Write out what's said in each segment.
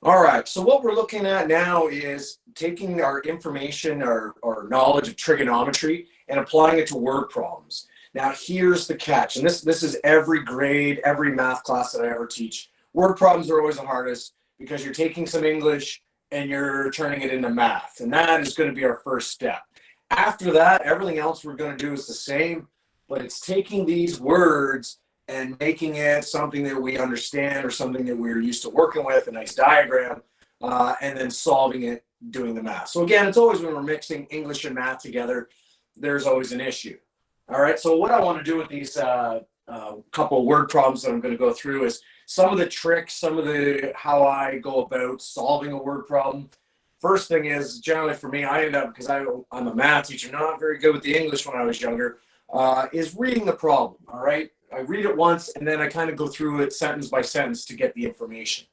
All right, so what we're looking at now is taking our information, our knowledge of trigonometry, and applying it to word problems. Now, here's the catch, and this is every grade, every math class that I ever teach. Word problems are always the hardest because you're taking some English and you're turning it into math, and that is going to be our first step. After that, everything else we're going to do is the same, but it's taking these words and making it something that we understand or something that we're used to working with, a nice diagram, and then solving it, doing the math. So again, it's always when we're mixing English and math together, there's always an issue. All right, so what I want to do with these couple of word problems that I'm going to go through is some of the tricks, some of the how I go about solving a word problem. First thing is, generally for me, I end up, because I'm a math teacher, not very good with the English when I was younger, is reading the problem, all right? I read it once, and then I kind of go through it sentence by sentence to get the information.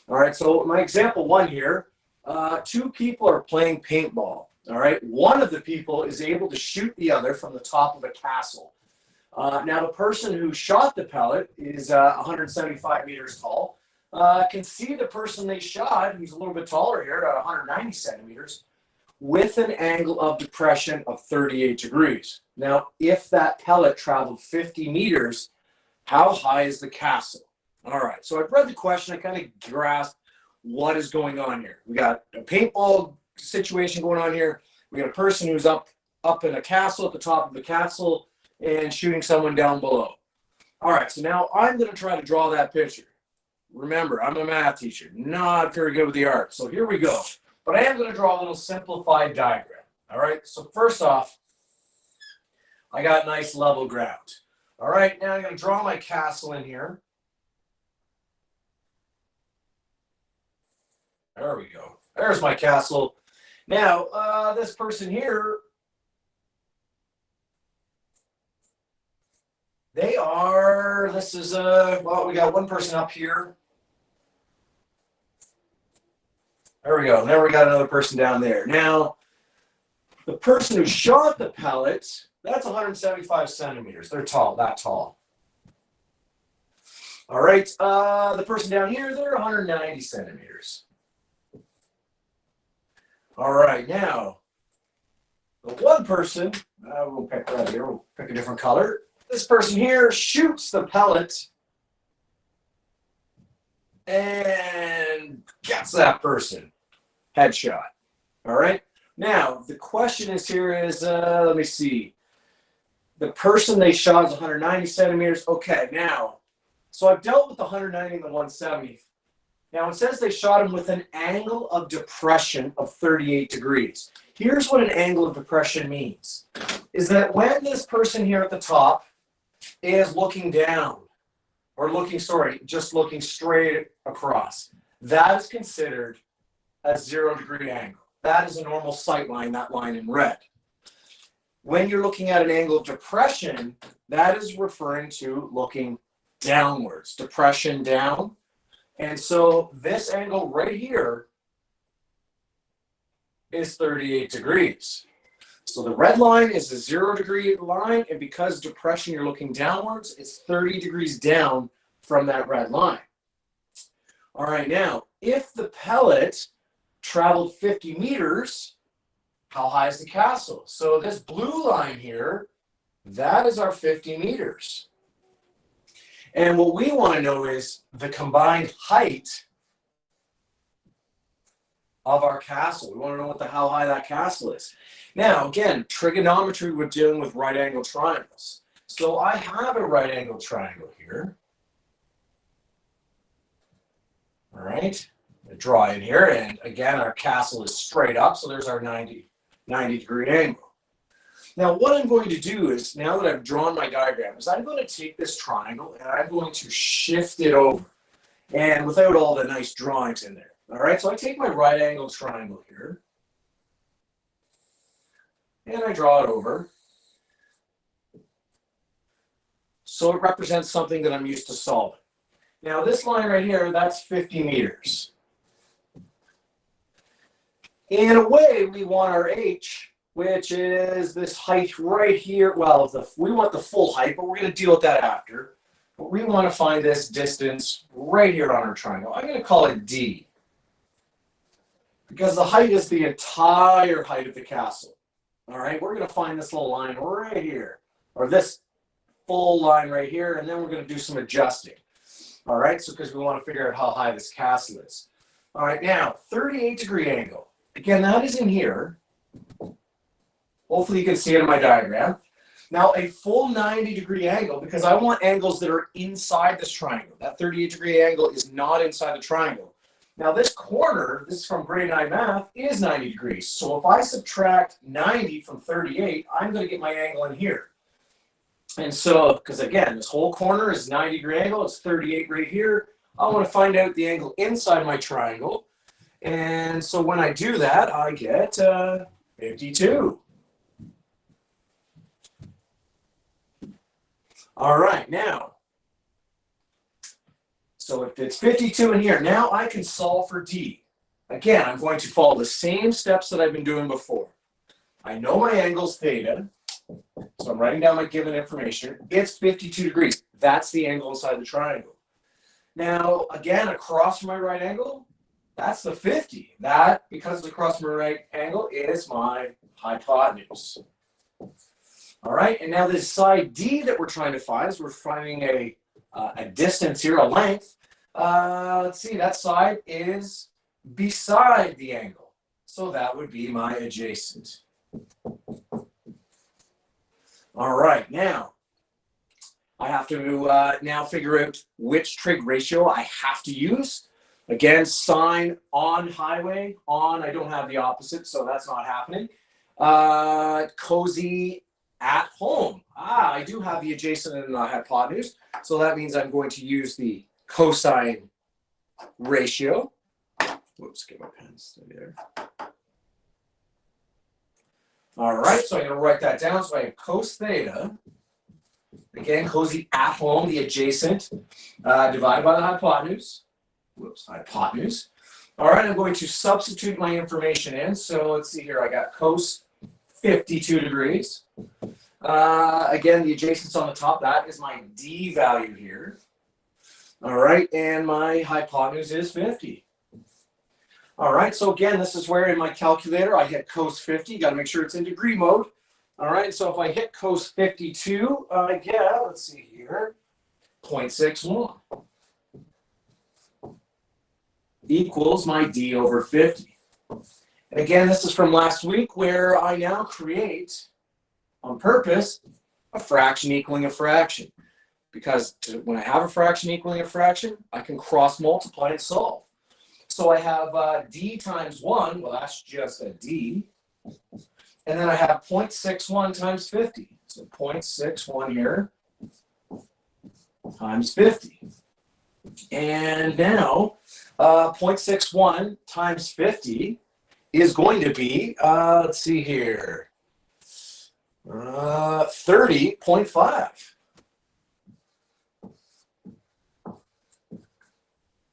All right, so my example one here, two people are playing paintball, all right? One of the people is able to shoot the other from the top of a castle. Now, the person who shot the pellet is 175 meters tall. Can see the person they shot, who's a little bit taller here, at 190 centimeters, with an angle of depression of 38 degrees. Now, if that pellet traveled 50 meters, how high is the castle? All right, so I've read the question. I kind of grasped what is going on here. We got a paintball situation going on here. We got a person who's up in a castle, at the top of the castle, and shooting someone down below. All right, so now I'm going to try to draw that picture. Remember, I'm a math teacher, not very good with the art. So here we go. But I am going to draw a little simplified diagram. All right, so first off, I got nice level ground. All right, now I'm going to draw my castle in here. There we go. There's my castle. Now, this person here, they are, this is, well, we got one person up here. There we go. Now we got another person down there. Now, the person who shot the pellet, that's 175 centimeters. They're tall, that tall. All right. The person down here, they're 190 centimeters. All right. Now, the one person, we'll pick right here. We'll pick a different color. This person here shoots the pellet and gets that person. Headshot. All right. Now, the question is here is, let me see. The person they shot is 190 centimeters. Okay, now, so I've dealt with the 190 and the 170. Now, it says they shot him with an angle of depression of 38 degrees. Here's what an angle of depression means, is that when this person here at the top is looking down, or just looking straight across, that is considered a 0-degree angle. That is a normal sight line, that line in red. When you're looking at an angle of depression, that is referring to looking downwards, depression down. And so this angle right here is 38 degrees. So the red line is a 0-degree line, and because depression, you're looking downwards, it's 30 degrees down from that red line. All right, now, if the pellet traveled 50 meters, how high is the castle? So this blue line here, that is our 50 meters. And what we want to know is the combined height of our castle. We want to know how high that castle is. Now, again, trigonometry, we're dealing with right angle triangles. So I have a right angle triangle here. All right. Draw in here, and again, our castle is straight up, so there's our 90-degree angle. Now, what I'm going to do is, now that I've drawn my diagram, is I'm going to take this triangle and I'm going to shift it over, and without all the nice drawings in there. All right, so I take my right angle triangle here, and I draw it over. So it represents something that I'm used to solving. Now, this line right here, that's 50 meters. In a way, we want our h, which is this height right here. Well, we want the full height, but we're going to deal with that after. But we want to find this distance right here on our triangle. I'm going to call it d. because the height is the entire height of the castle. All right, we're going to find this little line right here, or this full line right here, and then we're going to do some adjusting. All right, so because we want to figure out how high this castle is. All right, now 38-degree angle. Again, that is in here. Hopefully you can see it in my diagram. Now a full 90-degree angle, because I want angles that are inside this triangle. That 38-degree angle is not inside the triangle. Now this corner, this is from grade 9 math, is 90 degrees. So if I subtract 90 from 38, I'm going to get my angle in here. And so, because again, this whole corner is 90-degree angle, it's 38 right here. I want to find out the angle inside my triangle. And so when I do that, I get 52. All right, now, so if it's 52 in here, now I can solve for D. Again, I'm going to follow the same steps that I've been doing before. I know my angle's theta, so I'm writing down my given information. It's 52 degrees. That's the angle inside the triangle. Now, again, across from my right angle, that's the 50. That, because it's across my right angle, is my hypotenuse. All right, and now this side D that we're trying to find, so we're finding a distance here, a length. Let's see, that side is beside the angle. So that would be my adjacent. All right, now I have to now figure out which trig ratio I have to use. Again, sine on highway, on, I don't have the opposite, so that's not happening. Cozy at home. I do have the adjacent and the hypotenuse, so that means I'm going to use the cosine ratio. Whoops, get my pen steady there. All right, so I'm going to write that down. So I have cos theta. Again, cozy at home, the adjacent, divided by the hypotenuse. Whoops, hypotenuse. All right, I'm going to substitute my information in. So let's see here. I got cos 52 degrees. Again, the adjacent's on the top. That is my D value here. All right, and my hypotenuse is 50. All right, so again, this is where in my calculator I hit cos 50. Got to make sure it's in degree mode. All right, so if I hit cos 52, I get, let's see here, 0.61 equals my D over 50. And again, this is from last week where I now create, on purpose, a fraction equaling a fraction. Because when I have a fraction equaling a fraction, I can cross multiply and solve. So I have D times 1, well, that's just a D. And then I have 0.61 times 50. So 0.61 here times 50. And now 0.61 times 50 is going to be, let's see here, 30.5.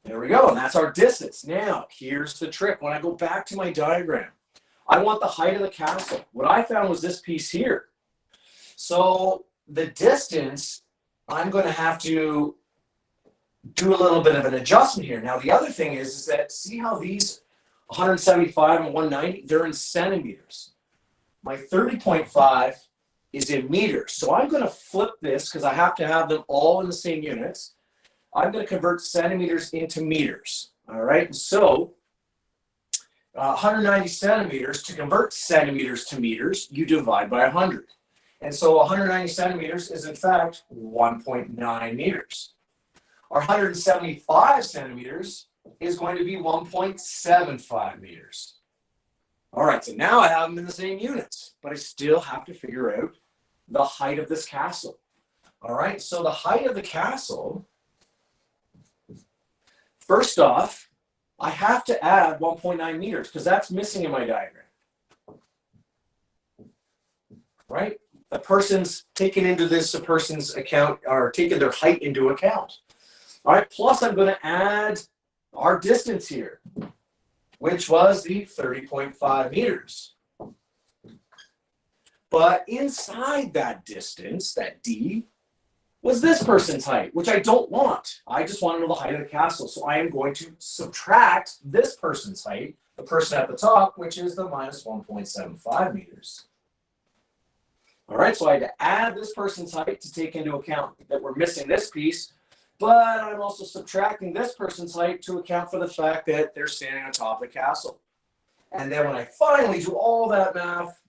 There we go, and that's our distance. Now, here's the trick. When I go back to my diagram, I want the height of the castle. What I found was this piece here. So the distance, I'm going to have to do a little bit of an adjustment here. Now, the other thing is that, see how these 175 and 190, they're in centimeters. My 30.5 is in meters. So I'm going to flip this because I have to have them all in the same units. I'm going to convert centimeters into meters. All right, so 190 centimeters, to convert centimeters to meters, you divide by 100. And so 190 centimeters is in fact 1.9 meters. Our 175 centimeters is going to be 1.75 meters. All right, so now I have them in the same units, but I still have to figure out the height of this castle. All right, so the height of the castle, first off, I have to add 1.9 meters because that's missing in my diagram. Right? A person's taken into this, a person's account, or taken their height into account. All right, plus I'm going to add our distance here, which was the 30.5 meters. But inside that distance, that D, was this person's height, which I don't want. I just want to know the height of the castle. So I am going to subtract this person's height the person at the top, which is the minus 1.75 meters. All right, so I had to add this person's height to take into account that we're missing this piece, but I'm also subtracting this person's height to account for the fact that they're standing on top of the castle. And then when I finally do all that math,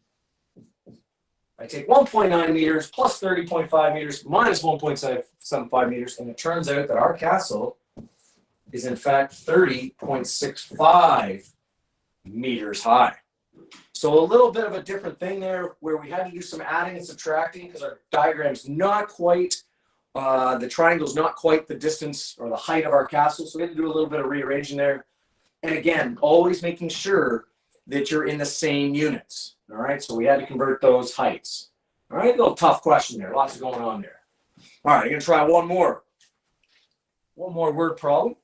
I take 1.9 meters plus 30.5 meters minus 1.75 meters, and it turns out that our castle is in fact 30.65 meters high. So a little bit of a different thing there where we had to do some adding and subtracting because our diagram's not quite, the triangle's not quite the distance or the height of our castle. So we had to do a little bit of rearranging there. And again, always making sure that you're in the same units. All right, so we had to convert those heights. All right, a little tough question there. Lots going on there. All right, I'm going to try one more word problem.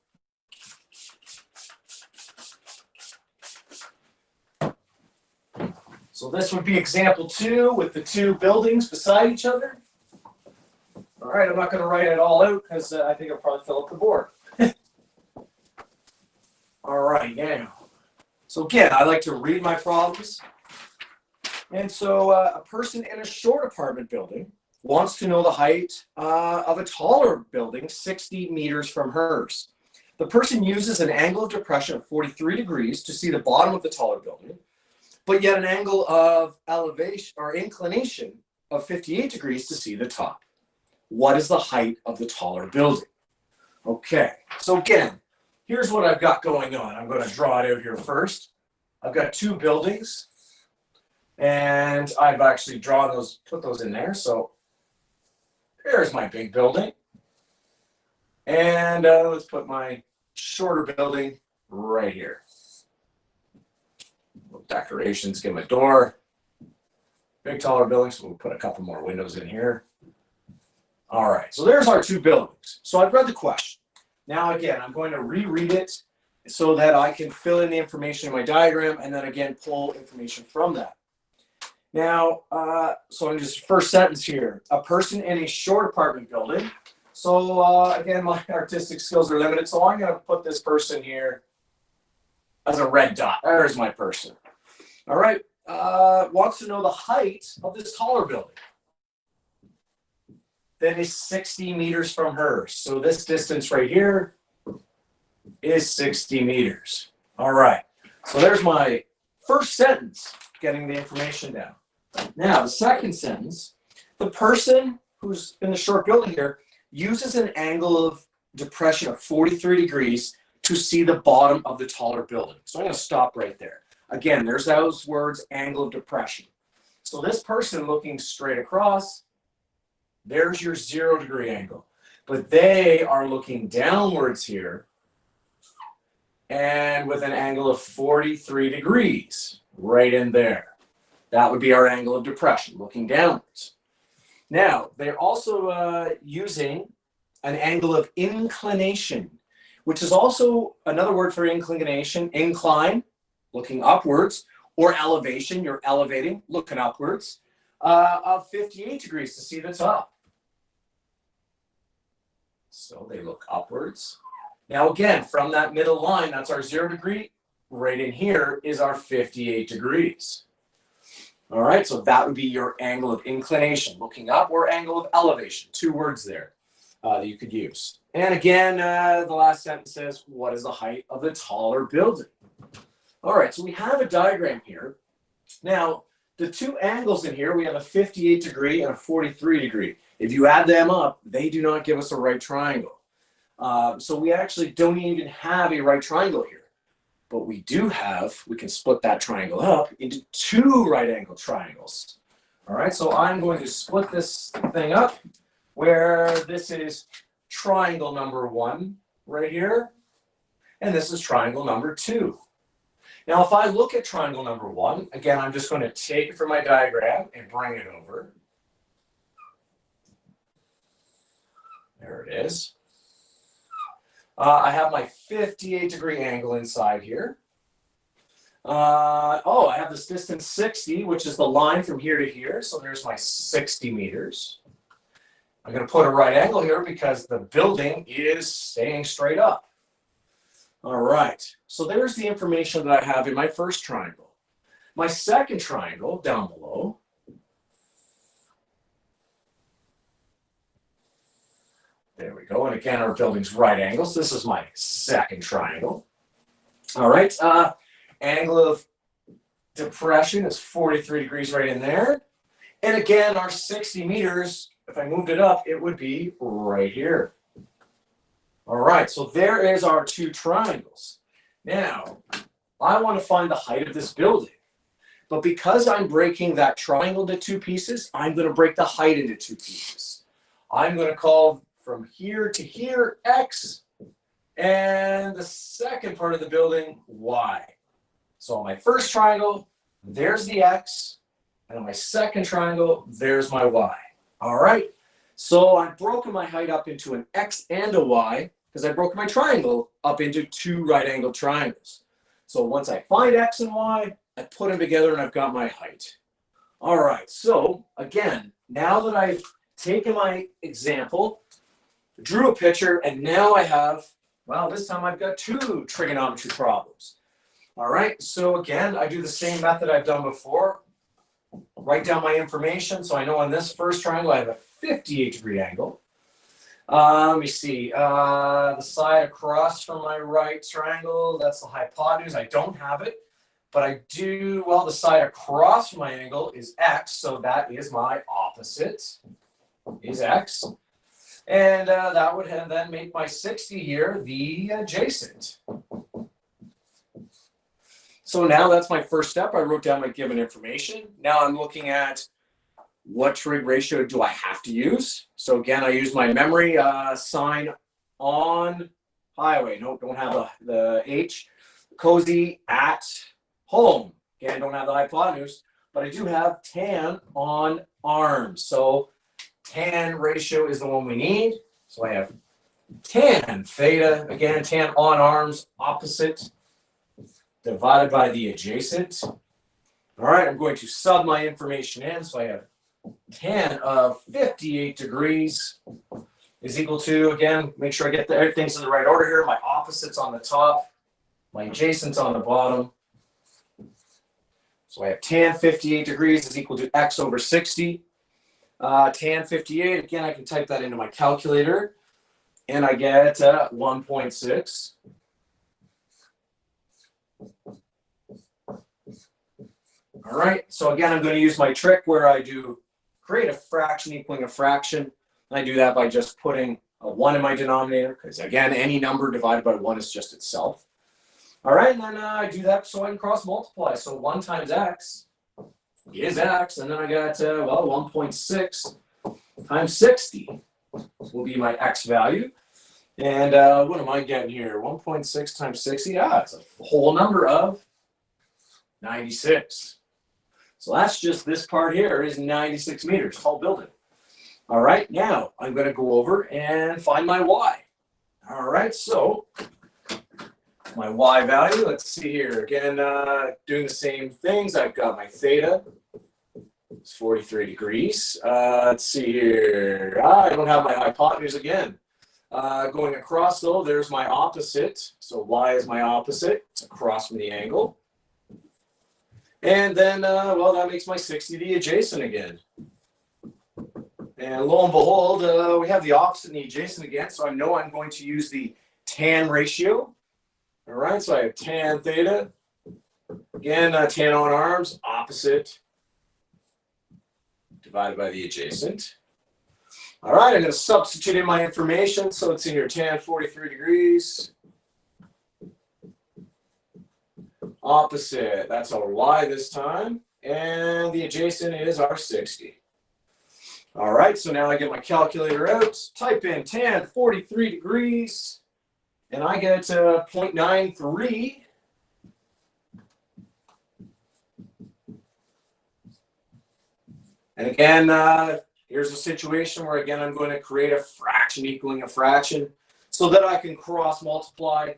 So this would be example 2 with the two buildings beside each other. All right, I'm not going to write it all out because I think I'll probably fill up the board. All right, now. So again, I like to read my problems. And so a person in a short apartment building wants to know the height of a taller building 60 meters from hers. The person uses an angle of depression of 43 degrees to see the bottom of the taller building, but yet an angle of elevation or inclination of 58 degrees to see the top. What is the height of the taller building? Okay, so again, here's what I've got going on. I'm going to draw it out here first. I've got two buildings, and I've actually drawn those, put those in there. So here's my big building. And let's put my shorter building right here. Decorations, give them a door. Big taller building, so we'll put a couple more windows in here. All right, so there's our two buildings. So I've read the question. Now again, I'm going to reread it so that I can fill in the information in my diagram and then again pull information from that. Now, so in just first sentence here, a person in a short apartment building. So again, my artistic skills are limited, so I'm going to put this person here as a red dot. There's my person. All right, wants to know the height of this taller building that is 60 meters from her. So this distance right here is 60 meters. All right, so there's my first sentence, getting the information down. Now, the second sentence, the person who's in the short building here uses an angle of depression of 43 degrees to see the bottom of the taller building. So I'm going to stop right there. Again, there's those words, angle of depression. So this person looking straight across, there's your 0 degree angle. But they are looking downwards here and with an angle of 43 degrees right in there. That would be our angle of depression, looking downwards. Now, they're also using an angle of inclination, which is also another word for inclination, incline, looking upwards, or elevation, you're elevating, looking upwards, of 58 degrees to see the top. So they look upwards. Now again, from that middle line, that's our 0 degree, right in here is our 58 degrees. All right, so that would be your angle of inclination, looking up, or angle of elevation, two words there that you could use. And again, the last sentence says, what is the height of the taller building? All right, so we have a diagram here. Now, the two angles in here, we have a 58 degree and a 43 degree. If you add them up, they do not give us a right triangle. So we actually don't even have a right triangle here. But we do have, we can split that triangle up into two right angle triangles. All right, so I'm going to split this thing up where this is triangle number 1 right here, and this is triangle number 2. Now, if I look at triangle number 1, again, I'm just going to take it from my diagram and bring it over. There it is. I have my 58 degree angle inside here. I have this distance 60, which is the line from here to here. So there's my 60 meters. I'm going to put a right angle here because the building is staying straight up. All right, so there's the information that I have in my first triangle. My second triangle down below, there we go, and again, our building's right angles. This is my second triangle. All right, angle of depression is 43 degrees right in there. And again, our 60 meters, if I moved it up, it would be right here. All right, so there is our two triangles. Now, I want to find the height of this building. But because I'm breaking that triangle into two pieces, I'm going to break the height into two pieces. I'm going to call from here to here X, and the second part of the building Y. So on my first triangle, there's the X, and on my second triangle, there's my Y. All right, so I've broken my height up into an X and a Y, because I broke my triangle up into two right-angled triangles. So once I find X and Y, I put them together and I've got my height. All right, so again, now that I've taken my example, drew a picture, and now I have, well, this time I've got two trigonometry problems. All right, so again, I do the same method I've done before. Write down my information. So I know on this first triangle, I have a 58-degree angle. Let me see, the side across from my right triangle, that's the hypotenuse. I don't have it, but I do, well, the side across from my angle is X, so that is my opposite, is X. And that would then make my 60 here the adjacent. So now that's my first step. I wrote down my given information. Now I'm looking at what trig ratio do I have to use? So again, I use my memory sign on highway. No, don't have the H. Cozy at home. Again, don't have the hypotenuse, but I do have tan on arms. So tan ratio is the one we need. So I have tan theta, again, tan on arms, opposite, divided by the adjacent. All right, I'm going to sub my information in. So I have tan of 58 degrees is equal to, again, make sure I get everything's in the right order here. My opposite's on the top, my adjacent's on the bottom. So I have tan 58 degrees is equal to X over 60. Tan 58, again, I can type that into my calculator, and I get 1.6. All right, so again, I'm going to use my trick where I do create a fraction equaling a fraction. And I do that by just putting a 1 in my denominator, because again, any number divided by 1 is just itself. All right, and then I do that so I can cross multiply. So 1 times X is X, and then I got, well, 1.6 times 60 will be my X value. And what am I getting here? 1.6 times 60, it's a whole number of 96. So that's just this part here is 96 meters, tall building. All right, now I'm going to go over and find my Y. All right, so my Y value, let's see here. Again, doing the same things. I've got my theta. It's 43 degrees. Let's see here. I don't have my hypotenuse again. Going across, though, there's my opposite. So Y is my opposite. It's across from the angle. And then, well, that makes my 60 the adjacent again. And lo and behold, we have the opposite and the adjacent again. So I know I'm going to use the tan ratio. All right, so I have tan theta. Again, tan on arms, opposite, divided by the adjacent. All right, I'm going to substitute in my information. So it's in here, tan 43 degrees. Opposite, that's our Y this time. And the adjacent is our 60. All right, so now I get my calculator out, type in tan 43 degrees, and I get 0.93. And again, here's a situation where, again, I'm going to create a fraction equaling a fraction so that I can cross multiply.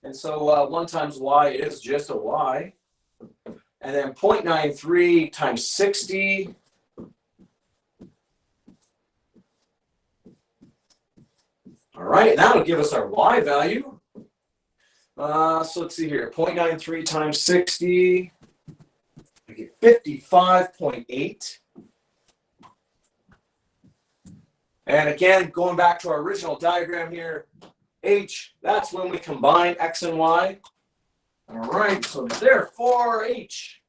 And so 1 times Y is just a Y. And then 0.93 times 60. All right, that'll give us our Y value. So let's see here, 0.93 times 60, I get 55.8. And again, going back to our original diagram here, H, that's when we combine X and Y. All right, so therefore H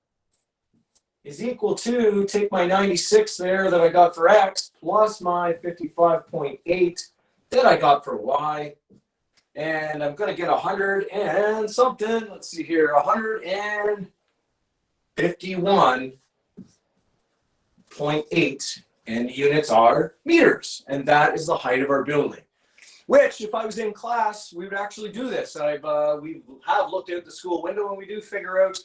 is equal to, take my 96 there that I got for X plus my 55.8 that I got for Y. And I'm going to get 100 and something. Let's see here, 151.8. And units are meters. And that is the height of our building. Which, if I was in class, we would actually do this. We have looked out the school window and we do figure out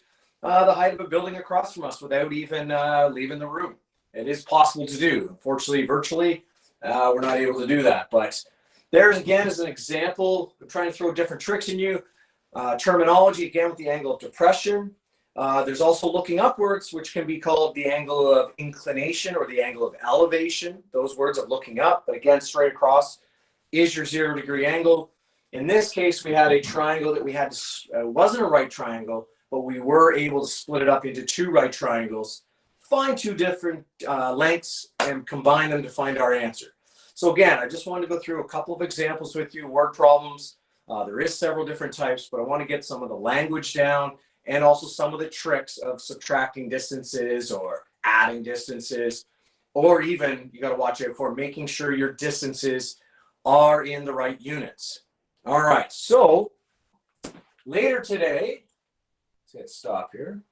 the height of a building across from us without even leaving the room. It is possible to do. Unfortunately, virtually, we're not able to do that. But there's, again, is an example. I'm trying to throw different tricks in you. Terminology, again, with the angle of depression. There's also looking upwards, which can be called the angle of inclination or the angle of elevation. Those words of looking up, but again, straight across is your 0-degree angle. In this case, we had a triangle that we had, wasn't a right triangle, but we were able to split it up into 2 right triangles, find 2 different lengths, and combine them to find our answer. So again, I just wanted to go through a couple of examples with you, word problems. There is several different types, but I want to get some of the language down and also some of the tricks of subtracting distances or adding distances, or even, you got to watch out for making sure your distances are in the right units. All right, so later today, let's hit stop here.